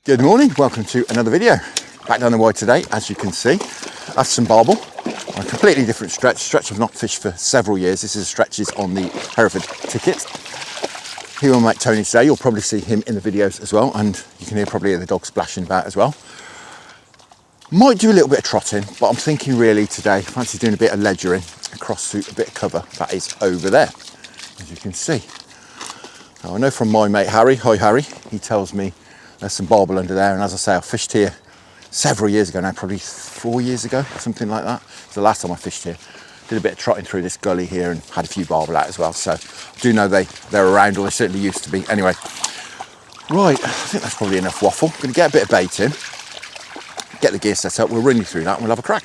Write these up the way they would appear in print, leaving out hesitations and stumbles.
Good morning, welcome to another video. Back down the wide today, as you can see. That's some barbel, a completely different stretch I've not fished for several years. This is stretches on the Hereford ticket. Here on mate Tony today, you'll probably see him in the videos as well, and you can hear the dog splashing about as well. Might do a little bit of trotting, but I'm thinking really today, fancy doing a bit of ledgering across to a bit of cover that is over there, as you can see. Now, I know from my mate Harry, hi Harry, he tells me there's some barbel under there, and as I say, I fished here several years ago now, probably 4 years ago, something like that. It's the last time I fished here. Did a bit of trotting through this gully here and had a few barbel out as well, so I do know they're around, or they certainly used to be. Anyway, right, I think that's probably enough waffle. I'm going to get a bit of bait in, get the gear set up, we'll run you through that and we'll have a crack.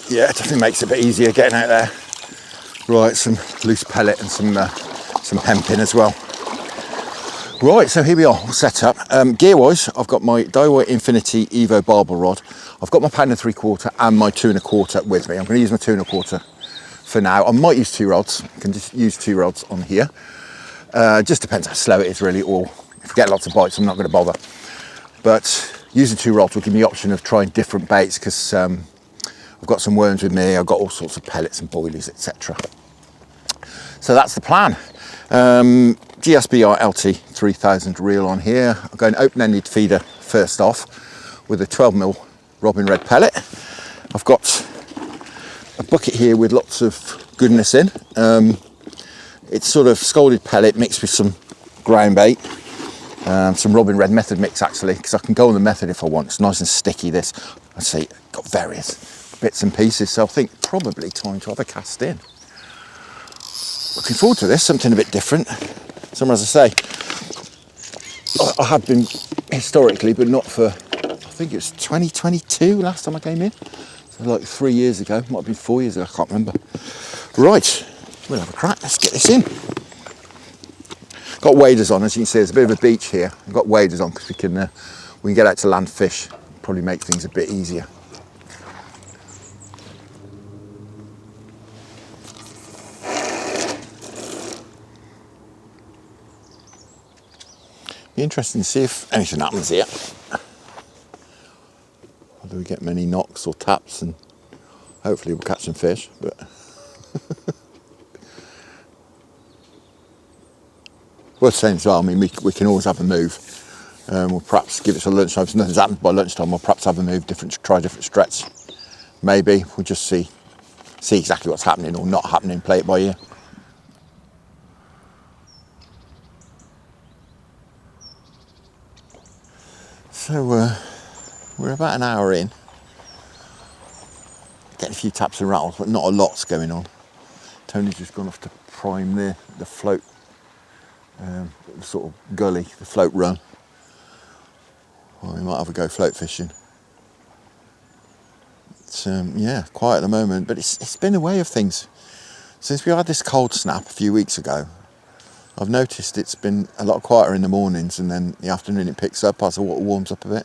Yeah, it definitely makes it a bit easier getting out there. Right, some loose pellet and some hemp in as well. Right, so here we are, all set up. Gear-wise, I've got my DAA Infinity Evo barbel rod. I've got my £1.75 and my 2 1/4 with me. I'm going to use my 2 1/4 for now. I might use 2 rods. I can just use 2 rods on here. Just depends how slow it is really, or if I get lots of bites, I'm not going to bother. But using 2 rods will give me the option of trying different baits, because I've got some worms with me, I've got all sorts of pellets and boilies, etc. So that's the plan. GSBR LT 3000 reel on here. I'm going open-ended feeder first off with a 12mm Robin Red pellet. I've got a bucket here with lots of goodness in. It's sort of scalded pellet mixed with some ground bait. Some Robin Red method mix actually, because I can go on the method if I want. It's nice and sticky this. I see, got various bits and pieces, so I think probably time to have a cast in. Looking forward to this, something a bit different. Some, as I say, I have been historically, but not for, I think it was 2022 last time I came in. So like 3 years ago, might have been 4 years ago, I can't remember. Right, we'll have a crack, let's get this in. Got waders on, as you can see, there's a bit of a beach here. I've got waders on because we can get out to land fish, probably make things a bit easier. Be interesting to see if anything happens here. Whether we get many knocks or taps, and hopefully we'll catch some fish. But worth saying as well, I mean, we can always have a move. We'll perhaps give it to lunchtime. If nothing's happened by lunchtime, we'll perhaps have a move, try different stretch. Maybe we'll just see exactly what's happening or not happening. Play it by ear. So we're about an hour in, getting a few taps and rattles, but not a lot's going on. Tony's just gone off to prime the float, sort of gully, the float run. Well, we might have a go float fishing. It's yeah, quiet at the moment, but it's been a way of things. Since we had this cold snap a few weeks ago, I've noticed it's been a lot quieter in the mornings, and then the afternoon it picks up as the water warms up a bit.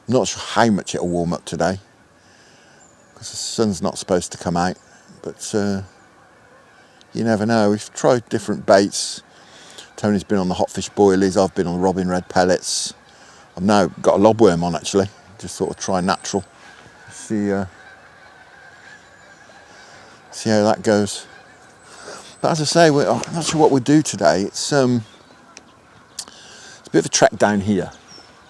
I'm not sure how much it'll warm up today, because the sun's not supposed to come out, but you never know. We've tried different baits. Tony's been on the hotfish boilies, I've been on the Robin Red pellets. I've now got a lobworm on actually, just sort of try natural. See how that goes. But as I say, I'm not sure what we'll do today. It's a bit of a trek down here.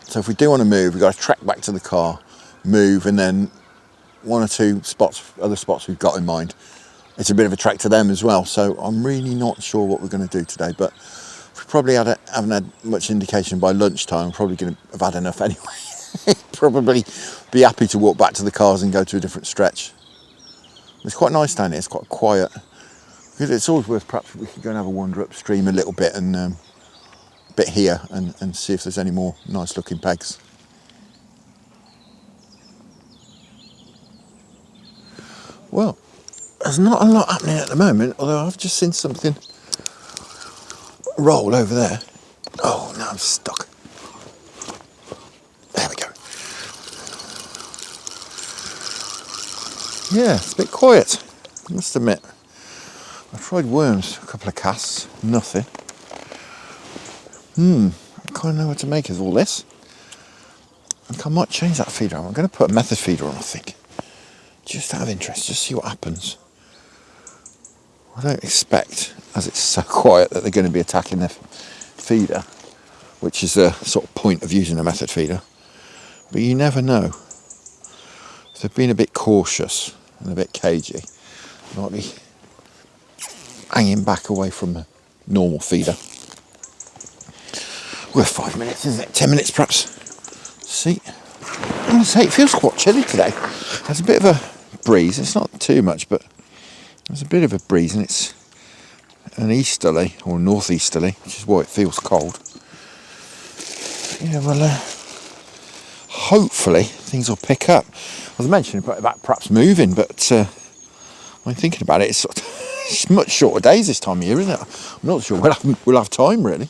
So if we do want to move, we've got to trek back to the car, move, and then 1 or 2 other spots we've got in mind. It's a bit of a trek to them as well. So I'm really not sure what we're going to do today. But we probably haven't had much indication by lunchtime. I'm probably going to have had enough anyway. Probably be happy to walk back to the cars and go to a different stretch. It's quite nice down here. It's quite quiet. It's always worth, perhaps we could go and have a wander upstream a little bit and bit here and see if there's any more nice looking pegs. Well, there's not a lot happening at the moment, although I've just seen something roll over there. Oh, now I'm stuck. There we go. Yeah, it's a bit quiet, I must admit. I tried worms, a couple of casts, nothing. I kind of know what to make of all this. I think I might change that feeder. I'm going to put a method feeder on, I think. Just out of interest, just see what happens. I don't expect, as it's so quiet, that they're going to be attacking the feeder, which is the sort of point of using a method feeder. But you never know. If they've been a bit cautious and a bit cagey, they might be hanging back away from the normal feeder. We're 5 minutes, isn't it? 10 minutes perhaps. See, I'm going to say it feels quite chilly today. There's a bit of a breeze. It's not too much, but there's a bit of a breeze, and it's an easterly or northeasterly, which is why it feels cold. Yeah, well, hopefully things will pick up. I was mentioning about perhaps moving, but I'm thinking about it. It's much shorter days this time of year, isn't it? I'm not sure we'll have time really,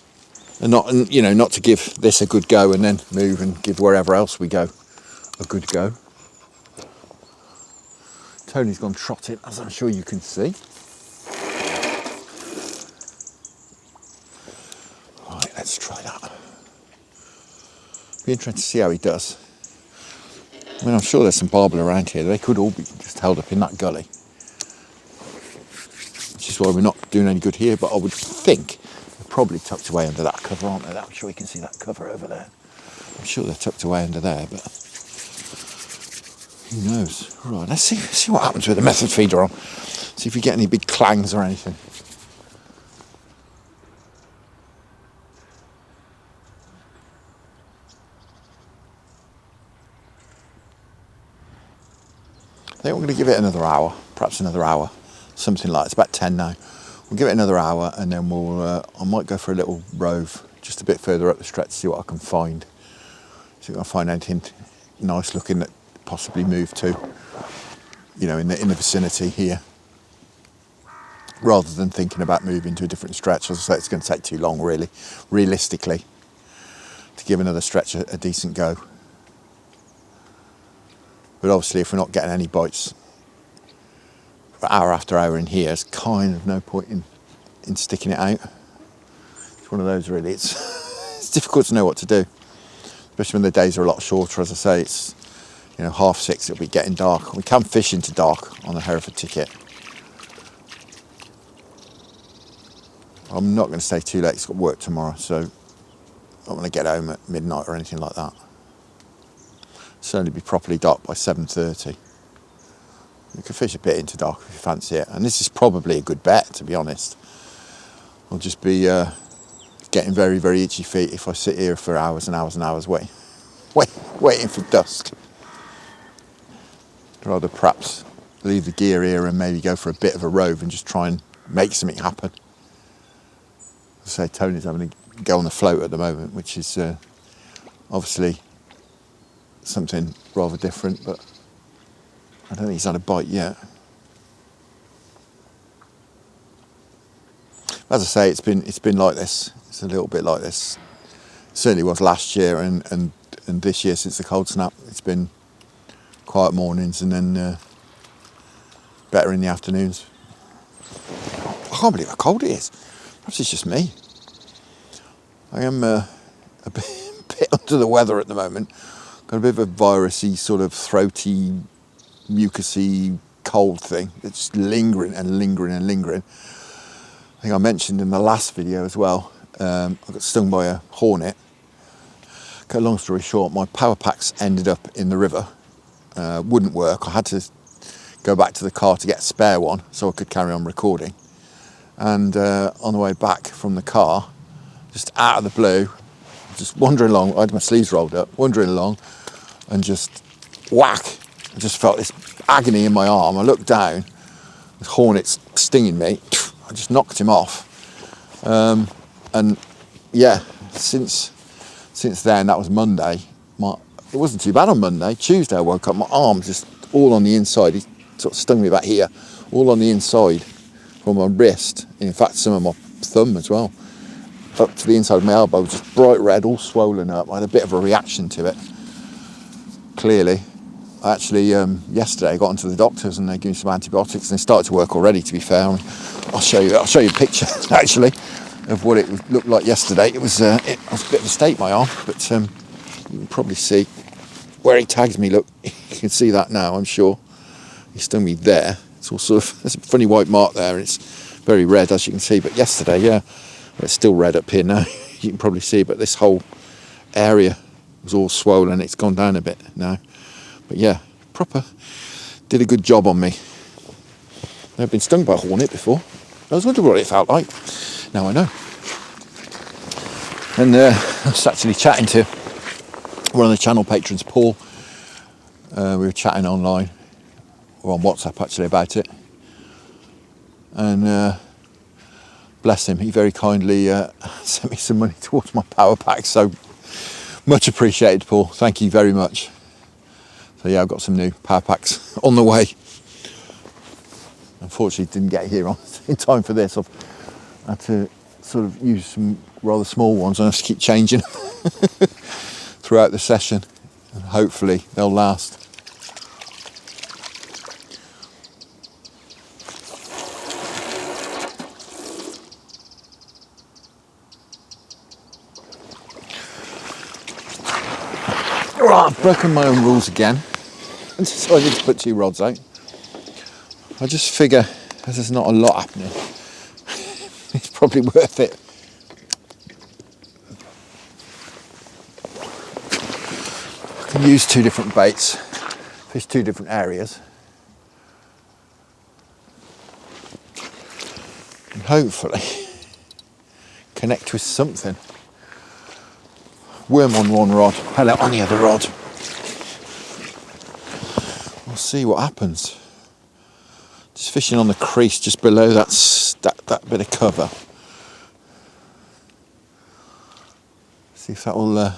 and not to give this a good go and then move and give wherever else we go a good go. Tony's gone trotting, as I'm sure you can see. Right, let's try that. Be interested to see how he does. I mean, I'm sure there's some barbel around here. They could all be just held up in that gully, which is why we're not doing any good here. But I would think they're probably tucked away under that cover, aren't they? I'm sure you can see that cover over there. I'm sure they're tucked away under there, but who knows? Right, let's see what happens with the method feeder on. See if we get any big clangs or anything. I think we're going to give it another hour, perhaps another hour, something like that. It's about 10 now. We'll give it another hour, and then I might go for a little rove just a bit further up the stretch to see what I can find. See if I can find anything nice looking that possibly moved to, in the vicinity here, rather than thinking about moving to a different stretch. As I say, it's going to take too long, really, realistically, to give another stretch a decent go. But obviously, if we're not getting any bites for hour after hour in here, there's kind of no point in sticking it out. It's one of those, really. It's difficult to know what to do, especially when the days are a lot shorter. As I say, it's 6:30, it'll be getting dark. We can fish into dark on the Hereford ticket. I'm not going to stay too late. It's got work tomorrow, so I don't want to get home at midnight or anything like that. Certainly be properly dark by 7:30. You can fish a bit into dark if you fancy it, and this is probably a good bet, to be honest. I'll just be getting very, very itchy feet if I sit here for hours and hours and hours waiting for dusk. I'd rather perhaps leave the gear here and maybe go for a bit of a rove and just try and make something happen. As I say, Tony's having to go on the float at the moment, which is obviously something rather different, but I don't think he's had a bite yet. As I say, it's been like this. It's a little bit like this. It certainly was last year and this year since the cold snap. It's been quiet mornings and then better in the afternoons. I can't believe how cold it is. Perhaps it's just me. I am a bit under the weather at the moment. Got a bit of a virusy, sort of throaty, mucusy, cold thing. It's just lingering and lingering and lingering. I think I mentioned in the last video as well, I got stung by a hornet. Cut a long story short, my power packs ended up in the river. Wouldn't work. I had to go back to the car to get a spare one so I could carry on recording. And on the way back from the car, just out of the blue, just wandering along, I had my sleeves rolled up, wandering along, and just whack. I just felt this agony in my arm. I looked down, this hornet's stinging me. I just knocked him off. And yeah, since then, that was Monday. It wasn't too bad on Monday. Tuesday I woke up, my arm's just all on the inside. He sort of stung me back here, all on the inside from my wrist. In fact, some of my thumb as well. Up to the inside of my elbow, just bright red, all swollen up. I had a bit of a reaction to it, clearly. I actually, yesterday I got into the doctors and they gave me some antibiotics and they started to work already, to be fair. I'll show you a picture, actually, of what it looked like yesterday. It was a bit of a state, my arm, but you can probably see where he tags me. Look, you can see that now, I'm sure. He stung me there. It's all sort of, there's a funny white mark there, and it's very red, as you can see. But yesterday, yeah, well, it's still red up here now. You can probably see, but this whole area was all swollen. It's gone down a bit now. But yeah, proper did a good job on me. I've been stung by a hornet before. I was wondering what it felt like. Now I know. And I was actually chatting to one of the channel patrons, Paul. We were chatting online, or on WhatsApp actually, about it. And bless him, he very kindly sent me some money towards my power pack. So much appreciated, Paul. Thank you very much. So yeah, I've got some new power packs on the way. Unfortunately, didn't get here in time for this. I've had to sort of use some rather small ones and I have to keep changing throughout the session. And hopefully they'll last. Right, I've broken my own rules again and decided to put 2 rods out. I just figure, as there's not a lot happening, it's probably worth it. I can use 2 different baits, fish 2 different areas, and hopefully connect with something. Worm on one rod, pellet on the other rod. We'll see what happens. Just fishing on the crease just below that bit of cover. See if that will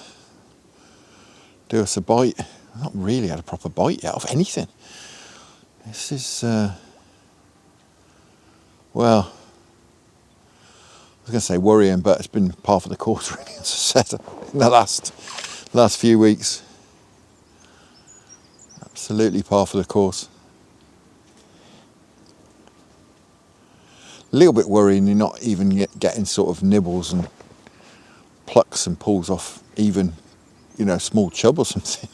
do us a bite. I've not really had a proper bite yet of anything. This is, well, I was going to say worrying, but it's been par for the course really, as I said, in the last few weeks. Absolutely par for the course. A little bit worrying you're not even getting sort of nibbles and plucks and pulls off even, you know, small chub or something.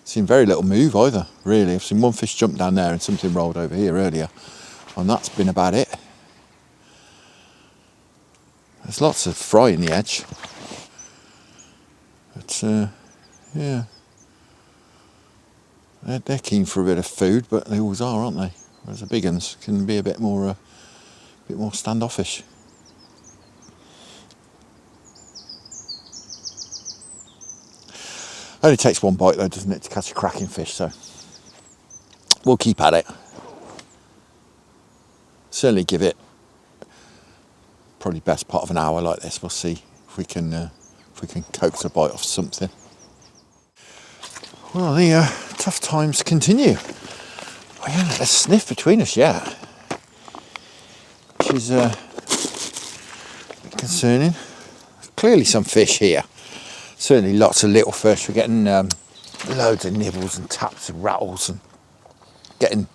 Seen very little move either, really. I've seen one fish jump down there and something rolled over here earlier, and that's been about it. There's lots of fry in the edge, but yeah, they're keen for a bit of food, but they always are, aren't they? Whereas the big ones can be a bit more standoffish. Only takes one bite though, doesn't it, to catch a cracking fish? So we'll keep at it. Certainly give it probably best part of an hour like this. We'll see if we can coax a bite off something. Well, the tough times continue. Oh, yeah, there's a sniff between us, yeah, which is concerning. Clearly some fish here. Certainly lots of little fish. We're getting loads of nibbles and taps and rattles, and getting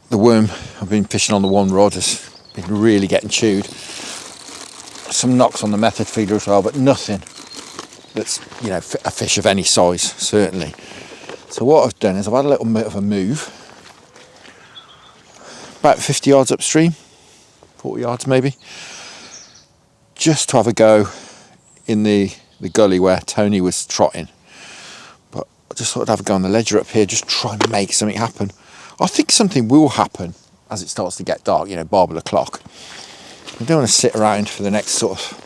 the worm. I've been fishing on the one rod has been really getting chewed. Some knocks on the method feeder as well, but nothing that's, you know, a fish of any size, certainly. So what I've done is I've had a little bit of a move, about 50 yards upstream, 40 yards maybe, just to have a go in the gully where Tony was trotting. But I just thought I'd have a go on the ledger up here, just try and make something happen. I think something will happen as it starts to get dark, you know, Barbel o'clock. I don't want to sit around for the next sort of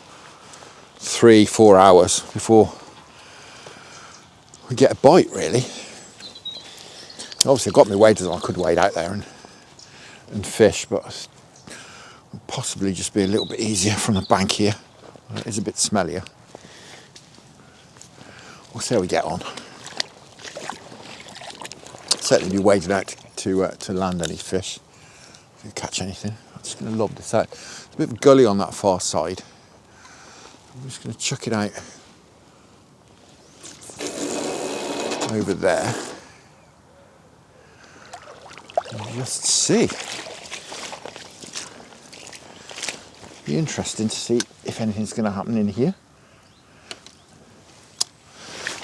3-4 hours before we get a bite, really. Obviously I've got my waders on, I could wade out there and fish, but it'll possibly just be a little bit easier from the bank here. It is a bit smellier. We'll see how we get on. Certainly be wading out to land any fish, if you catch anything. I'm just going to lob this out. There's a bit of a gully on that far side. I'm just going to chuck it out over there. And just see. Be interesting to see if anything's going to happen in here.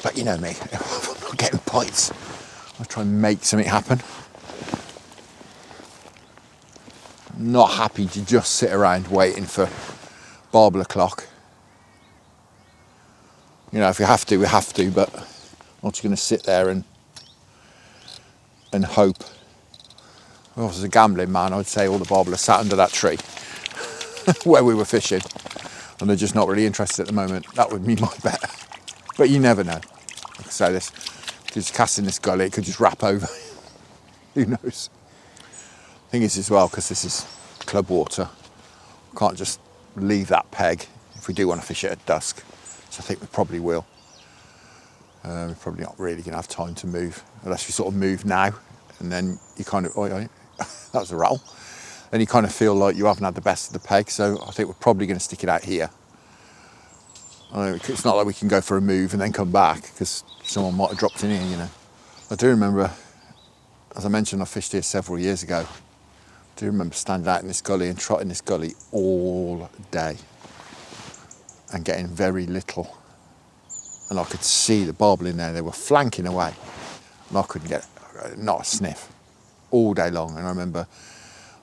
But you know me, if I'm not getting bites, I'll try and make something happen. I'm not happy to just sit around waiting for Barbel o'clock. You know, if we have to, we have to, but I'm not just going to sit there and hope. If I was a gambling man, I'd say all the Barbel are sat under that tree where we were fishing, and they're just not really interested at the moment. That would be my bet. But you never know. Like I say, this just casting this gully, it could just wrap over. Who knows? Thing is as well, because this is club water, we can't just leave that peg if we do want to fish it at dusk. So I think we probably will. We're probably not really going to have time to move unless we sort of move now, and then you kind of, that was a rattle. Then you kind of feel like you haven't had the best of the peg. So I think we're probably going to stick it out here. It's not like we can go for a move and then come back because someone might have dropped in here, you know. I do remember, as I mentioned, I fished here several years ago. I do remember standing out in this gully and trotting this gully all day and getting very little. And I could see the barbel in there. They were flanking away and I couldn't get not a sniff all day long. And I remember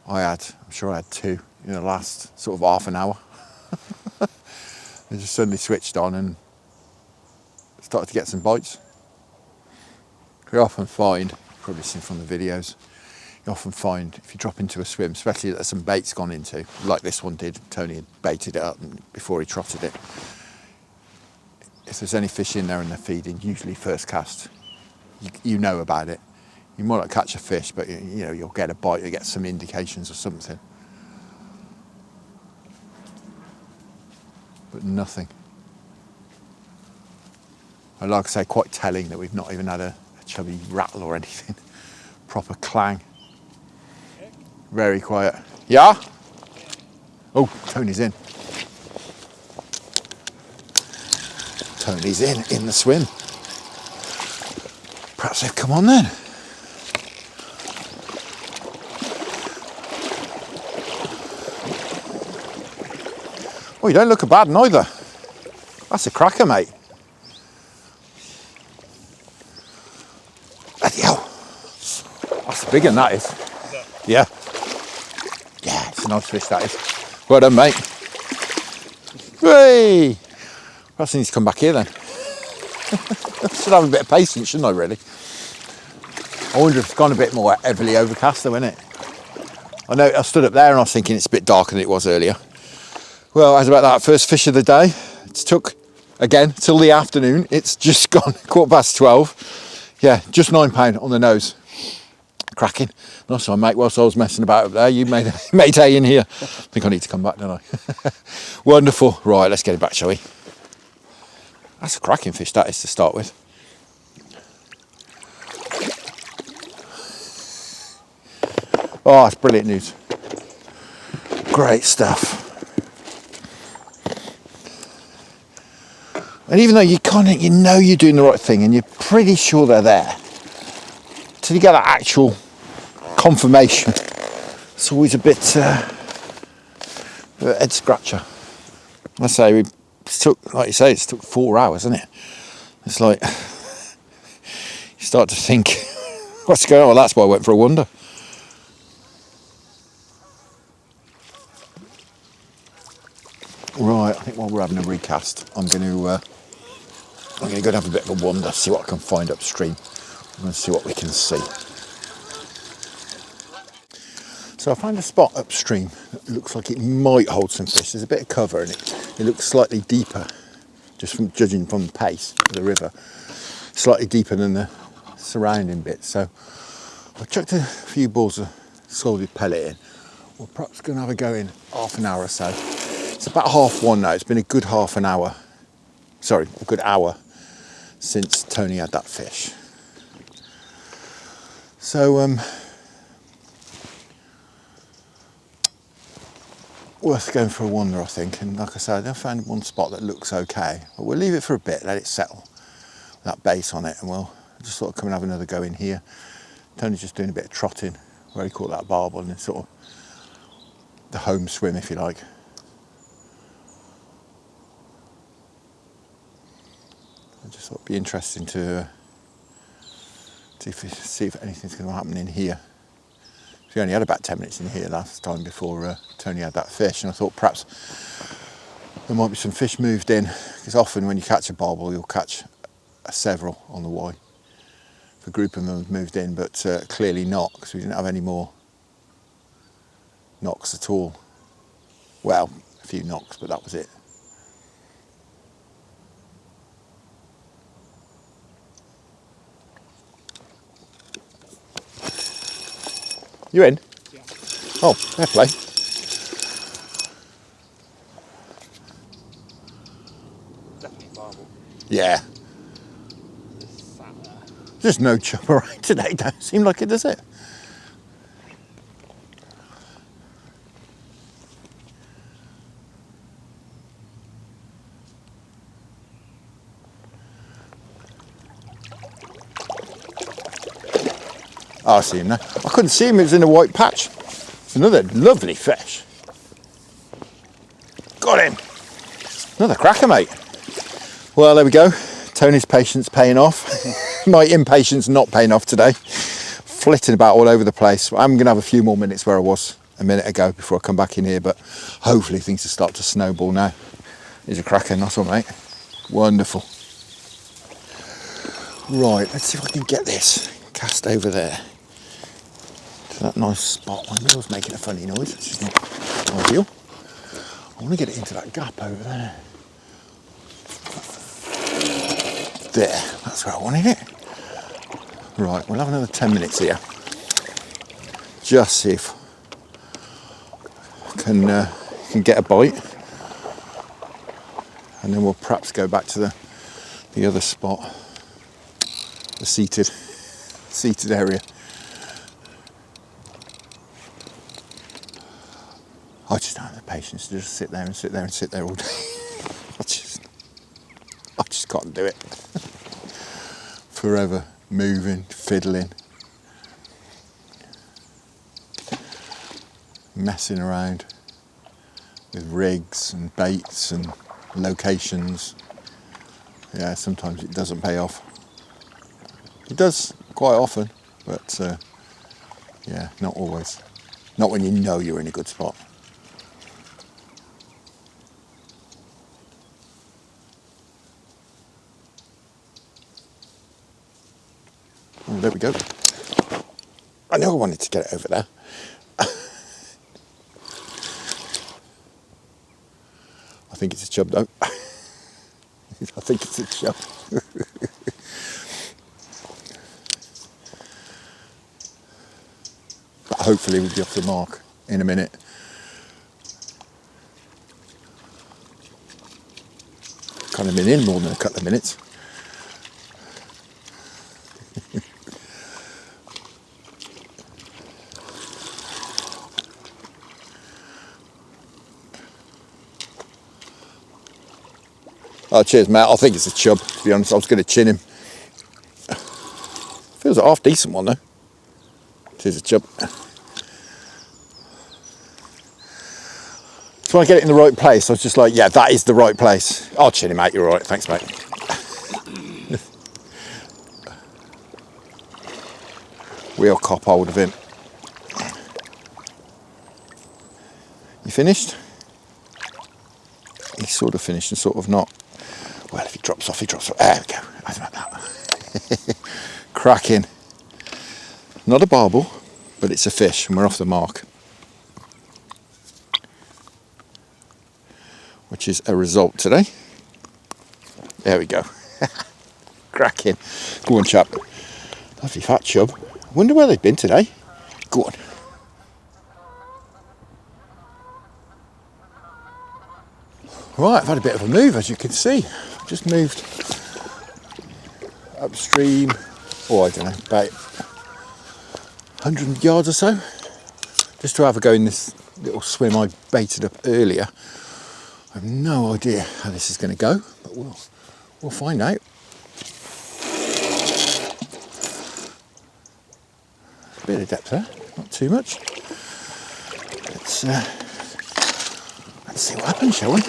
I'm sure I had two in the last sort of half an hour. They just suddenly switched on and started to get some bites. We often find, you've probably seen from the videos, you often find if you drop into a swim, especially that some bait's gone into, like this one did, Tony had baited it up before he trotted it. If there's any fish in there and they're feeding, usually first cast, you know about it. You might not catch a fish, but you know, you'll get a bite, you'll get some indications or something. But nothing. And like I say, quite telling that we've not even had a chubby rattle or anything. Proper clang. Very quiet. Yeah? Oh, Tony's in. Tony's in the swim. Perhaps they've come on then. Oh, you don't look bad neither. That's a cracker, mate. Bloody hell. That's a big one, that is. Yeah. Yeah, it's a nice fish, that is. Well done, mate. Hey! Perhaps I need to come back here then. Should have a bit of patience, shouldn't I, really? I wonder if it's gone a bit more heavily overcast though, isn't it? I know I stood up there and I was thinking it's a bit darker than it was earlier. Well, as about that first fish of the day, it took, again, till the afternoon. It's just gone 12:15. Yeah, just £9 on the nose. Cracking. Nice one, mate. Whilst I was messing about up there, you made hay in here. I think I need to come back, don't I? Wonderful. Right, let's get it back, shall we? That's a cracking fish, that is, to start with. Oh, that's brilliant news. Great stuff. And even though you know you're doing the right thing and you're pretty sure they're there, till you get that actual confirmation, it's always a bit of a head scratcher. I say it took, like you say, it's took 4 hours, isn't it? It's like you start to think, what's going on? Well, that's why I went for a wander. Right, I think while we're having a recast, I'm going to go and have a bit of a wander, see what I can find upstream, and see what we can see. So I found a spot upstream that looks like it might hold some fish. There's a bit of cover and it looks slightly deeper, just from judging from the pace of the river, slightly deeper than the surrounding bit. So I chucked a few balls of scalded pellet in. We're perhaps going to have a go in half an hour or so. It's about 1:30 now. It's been a good half an hour. Sorry, a good hour since Tony had that fish. So, worth going for a wander, I think. And like I said, I found one spot that looks okay. But we'll leave it for a bit, let it settle, that base on it, and we'll I just thought I'd come and have another go in here. Tony's just doing a bit of trotting where he caught that barbel, and it's sort of the home swim, if you like. I just thought it'd be interesting to see if anything's going to happen in here. We only had about 10 minutes in here last time before Tony had that fish, and I thought perhaps there might be some fish moved in, because often when you catch a barbel you'll catch several on the Y. If a group of them have moved in, but clearly not, because we didn't have any more knocks at all. Well, a few knocks, but that was it. You in? Yeah. Oh, fair play. Definitely barbel. Yeah. Just sat there. There's no chub around today, don't seem like it, does it? Oh, I see him now. I couldn't see him, it was in a white patch. It's another lovely fish. Got him. Another cracker, mate. Well, there we go. Tony's patience paying off. My impatience not paying off today. Flitting about all over the place. I'm going to have a few more minutes where I was a minute ago before I come back in here, but hopefully things will start to snowball now. Here's a cracker, nice one, mate. Wonderful. Right, let's see if I can get this cast over there to that nice spot. My reel's making a funny noise, which is not ideal. I want to get it into that gap over there. There, that's where I wanted it. Right, we'll have another 10 minutes here. Just see if I can get a bite. And then we'll perhaps go back to the other spot. The seated area. I just don't have the patience to just sit there and sit there and sit there all day. I just can't do it. Forever moving, fiddling, messing around with rigs and baits and locations. Yeah, sometimes it doesn't pay off. It does quite often, but yeah, not always. Not when you know you're in a good spot. Oh, there we go. I know I wanted to get it over there. I think it's a chub though. I think it's a chub. But hopefully we'll be off the mark in a minute. Kind of been in more than a couple of minutes. Oh, cheers, Matt. I think it's a chub, to be honest. I was going to chin him. Feels a half decent one, though. It is a chub. So when I get it in the right place, I was just like, yeah, that is the right place. I'll chin him out. You're all right. Thanks, mate. We'll cop hold of him. You finished? He's sort of finished and sort of not. Well, if he drops off, he drops off. There we go. I like that. Cracking. Not a barbel, but it's a fish, and we're off the mark. Which is a result today. There we go. Cracking. Go on, chap. Lovely fat chub. I wonder where they've been today. Go on. Right, I've had a bit of a move, as you can see. Just moved upstream, I don't know, about 100 yards or so, just to have a go in this little swim I baited up earlier. I have no idea how this is going to go, but we'll find out. bit of depth there, not too much. Let's see what happens, shall we?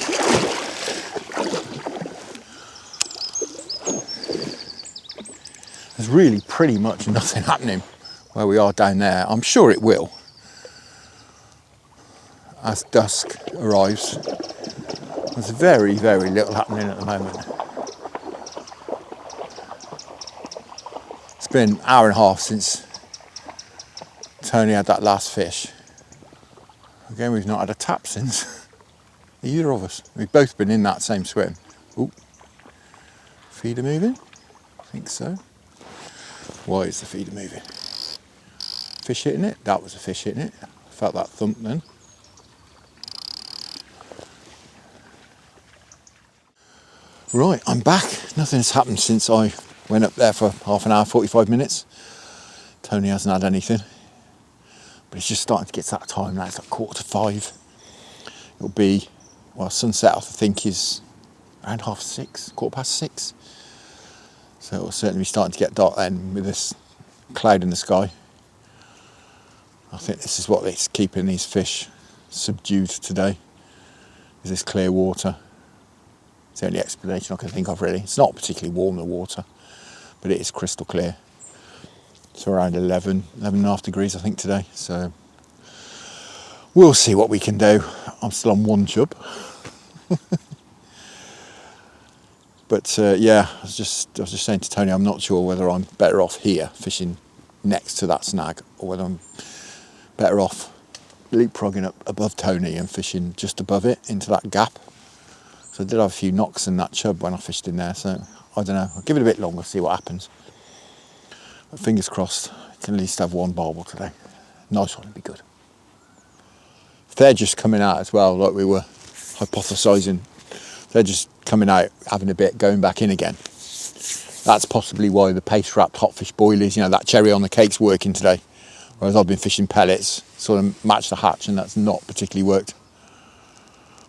There's really pretty much nothing happening where we are down there. I'm sure it will as dusk arrives. There's very, very little happening at the moment. It's been an hour and a half since Tony had that last fish. Again, we've not had a tap since. Either of us. We've both been in that same swim. Ooh. Feeder moving? I think so. Why is the feeder moving? Fish hitting it? That was a fish hitting it. I felt that thump then. Right, I'm back. Nothing's happened since I went up there for half an hour, 45 minutes. Tony hasn't had anything. But it's just starting to get to that time now. It's like 4:45. It'll be, well, sunset I think is around 6:30, 6:15. So it'll certainly be starting to get dark then with this cloud in the sky. I think this is what is keeping these fish subdued today, is this clear water. It's the only explanation I can think of really. It's not particularly warm, the water, but it is crystal clear. It's around 11.5 degrees I think today. So we'll see what we can do. I'm still on one chub. But yeah, I was just saying to Tony, I'm not sure whether I'm better off here fishing next to that snag or whether I'm better off leapfrogging up above Tony and fishing just above it into that gap. So I did have a few knocks in that chub when I fished in there, so I don't know. I'll give it a bit longer, see what happens. But fingers crossed, I can at least have one barbel today. Nice one, it'd be good. If they're just coming out as well, like we were hypothesising, they're just coming out, having a bit, going back in again. That's possibly why the paste-wrapped hotfish boilies, you know, that cherry on the cake's working today. Whereas I've been fishing pellets, sort of match the hatch, and that's not particularly worked.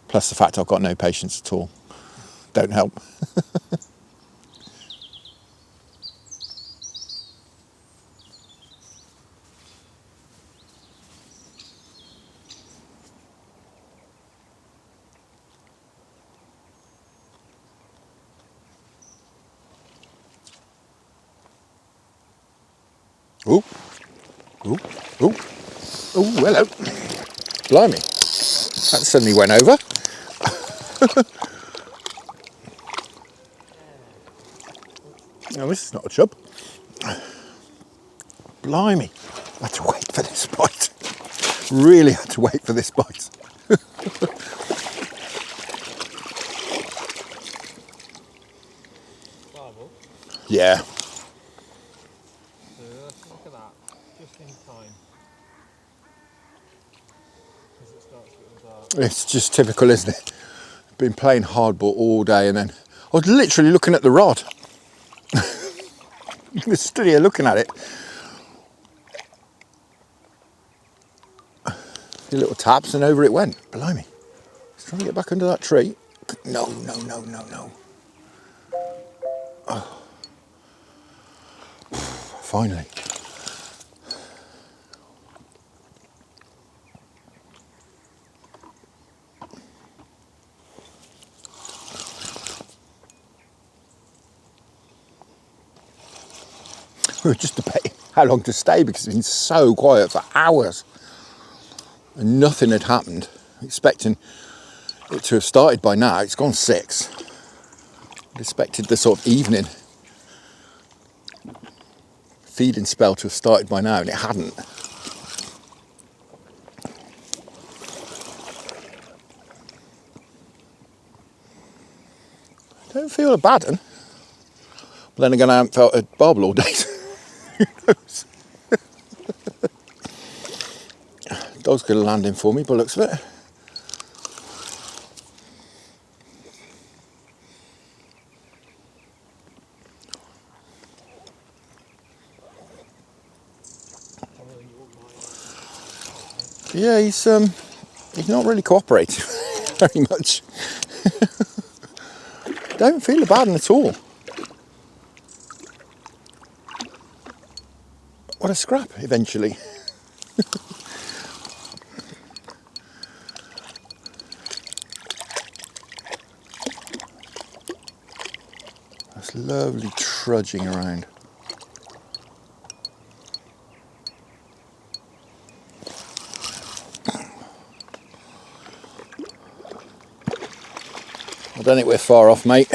Plus the fact I've got no patience at all. Don't help. Ooh, ooh, ooh, ooh, hello. Blimey, that suddenly went over. No, this is not a chub. Blimey, I had to wait for this bite. Really had to wait for this bite. Barbel. Yeah. So look at that, just in time. As it starts getting dark. It's just typical, isn't it? Been playing hardball all day and then I was literally looking at the rod. I was stood here looking at it. A few little taps and over it went. Blimey. He's trying to get back under that tree. No, no, no, no, no. Oh. Finally. We were just debating how long to stay because it's been so quiet for hours and nothing had happened. Expecting it to have started by now. It's gone 6. I'd expected the sort of evening feeding spell to have started by now and it hadn't. Don't feel a bad one. But then again, I haven't felt a barbel all day. Who knows? Dog's going to land in for me by the looks of it. Yeah, he's not really cooperating very much. Don't feel a bad one at all. what a scrap eventually. That's lovely trudging around. I don't think we're far off, mate.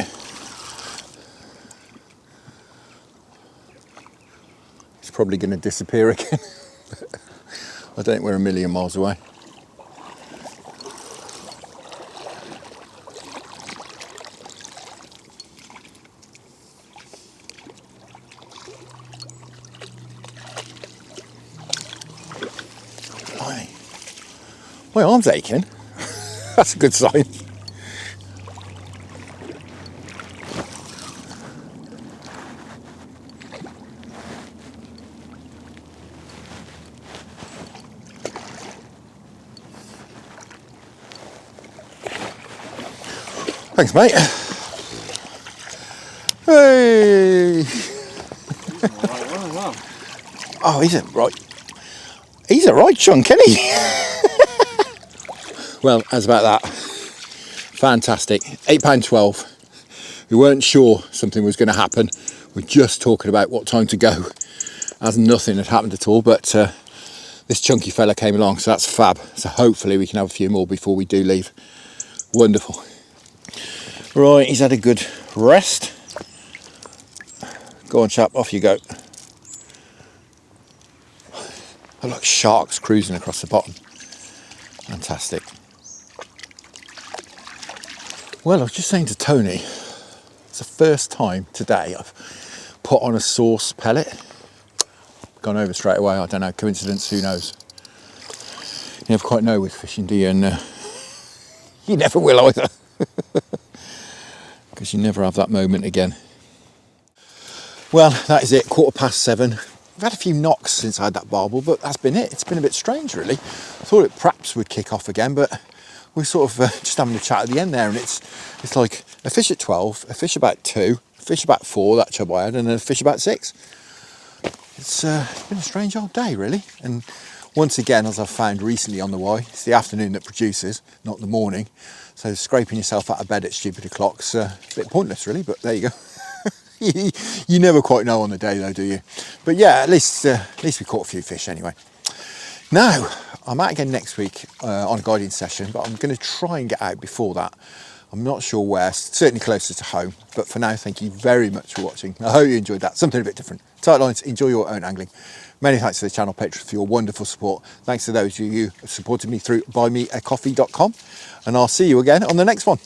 It's probably going to disappear again. I don't think we're a million miles away. My arm's aching. That's a good sign. Thanks, mate. Hey! Oh, he's a right chunk, isn't he? Well, as about that. Fantastic. £8.12. We weren't sure something was going to happen. We're just talking about what time to go, as nothing had happened at all. But this chunky fella came along, so that's fab. So hopefully we can have a few more before we do leave. Wonderful. Right, he's had a good rest. Go on, chap, off you go. Oh, look, sharks cruising across the bottom. Fantastic. Well, I was just saying to Tony, it's the first time today I've put on a sauce pellet. Gone over straight away, I don't know, coincidence, who knows. You never quite know with fishing, do you? And you never will either. Because you never have that moment again. Well, that is it, 7:15. I've had a few knocks since I had that barbel, but that's been it. It's been a bit strange, really. I thought it perhaps would kick off again, but we're sort of just having a chat at the end there, and it's like a fish at 12, a fish about 2, a fish about 4, that chub I had, and a fish about 6. It's been a strange old day, really. And once again, as I've found recently on the Y, it's the afternoon that produces, not the morning. So scraping yourself out of bed at stupid o'clock's a bit pointless, really, but there you go. You never quite know on the day, though, do you? But yeah, at least we caught a few fish anyway. Now, I'm out again next week on a guiding session, but I'm going to try and get out before that. I'm not sure where, certainly closer to home. But for now, thank you very much for watching. I hope you enjoyed that. Something a bit different. Tight lines, enjoy your own angling. Many thanks to the channel patrons for your wonderful support. Thanks to those of you who supported me through buymeacoffee.com. And I'll see you again on the next one.